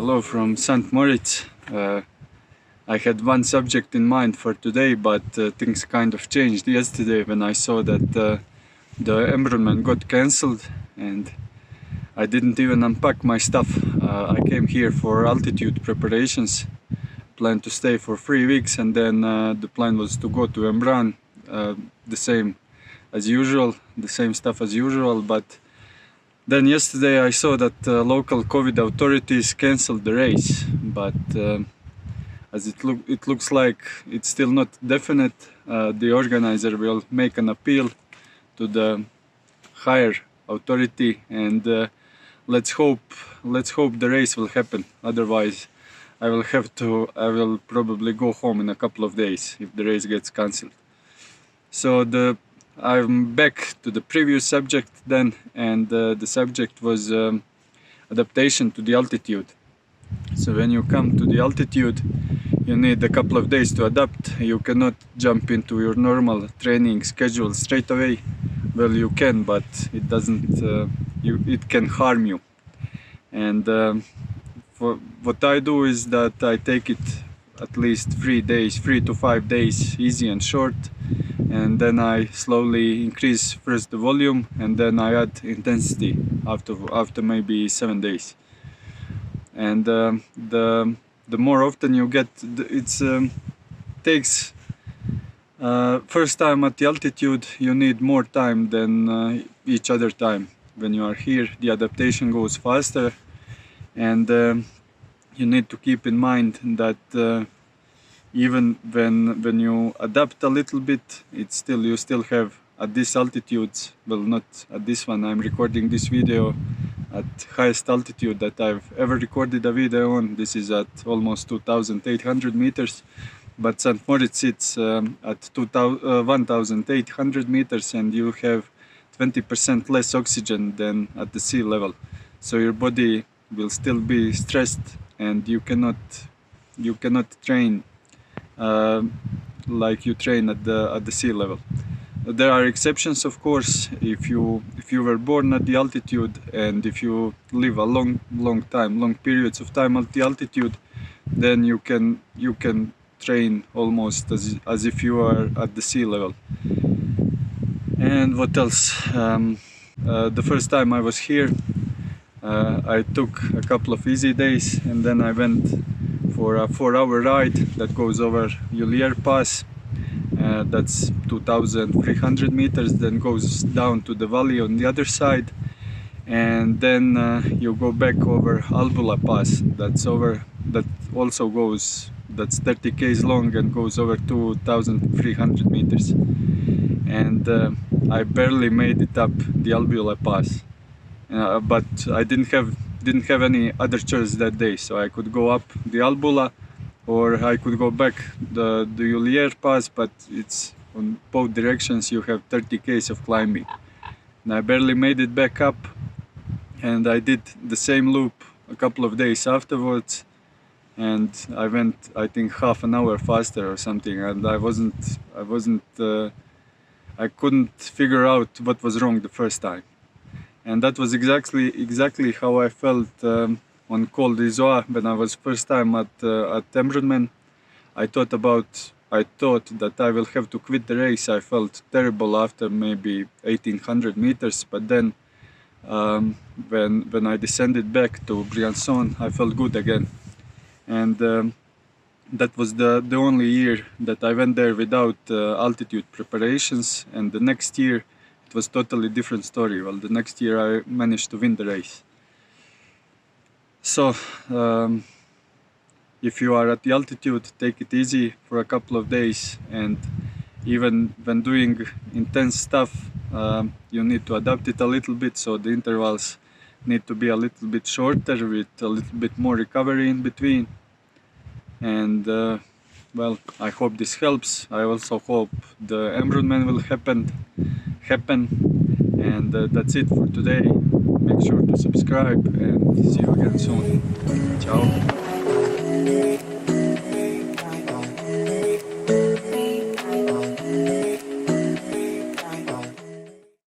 Hello from St. Moritz. I had one subject in mind for today, but things kind of changed yesterday when I saw that the Embrunman got cancelled and I didn't even unpack my stuff. I came here for altitude preparations, planned to stay for 3 weeks, and then the plan was to go to Embrunman, the same as usual, the same stuff as usual, but then yesterday I saw that local COVID authorities cancelled the race, but as it looks like it's still not definite. The organizer will make an appeal to the higher authority, and let's hope the race will happen. Otherwise, I will probably go home in a couple of days if the race gets cancelled. So I'm back to the previous subject then, and the subject was adaptation to the altitude. So when you come to the altitude, you need a couple of days to adapt. You cannot jump into your normal training schedule straight away. Well, you can, but it doesn't. It can harm you. And for what I do is that I take it at least 3 to 5 days, easy and short. And then I slowly increase first the volume, and then I add intensity after maybe 7 days. And the more often you get, it takes first time at the altitude you need more time than each other time. When you are here, the adaptation goes faster, and you need to keep in mind that even when you adapt a little bit, you still have at this altitudes, well, not at this one, I'm recording this video at highest altitude that I've ever recorded a video on. This is at almost 2,800 meters, but St. Moritz it's at 1,800 meters, and you have 20% less oxygen than at the sea level. So your body will still be stressed, and you cannot train like you train at the sea level. There are exceptions, of course. If you were born at the altitude, and if you live a long periods of time at the altitude, then you can train almost as if you are at the sea level. And what else? The first time I was here, I took a couple of easy days, and then I went for a 4-hour ride that goes over Ulier Pass. That's 2,300 meters, then goes down to the valley on the other side, and then you go back over Albula Pass. That's 30 km long and goes over 2,300 meters. And I barely made it up the Albula Pass, but I didn't have any other choice that day, so I could go up the Albula, or I could go back the Ulier Pass, but it's on both directions. You have 30 km of climbing, and I barely made it back up. And I did the same loop a couple of days afterwards, and I went, I think, half an hour faster or something, and I couldn't figure out what was wrong the first time. And that was exactly how I felt on Col d'Isoire when I was first time at Embrunman. I thought that I will have to quit the race. I felt terrible after maybe 1,800 meters, but then when I descended back to Briançon, I felt good again. And that was the only year that I went there without altitude preparations, and the next year it was totally different story. Well, the next year I managed to win the race. So if you are at the altitude, take it easy for a couple of days, and even when doing intense stuff, you need to adapt it a little bit, so the intervals need to be a little bit shorter with a little bit more recovery in between. And well, I hope this helps. I also hope the Embrunman will happen. And that's it for today. Make sure to subscribe, and see you again soon. Ciao.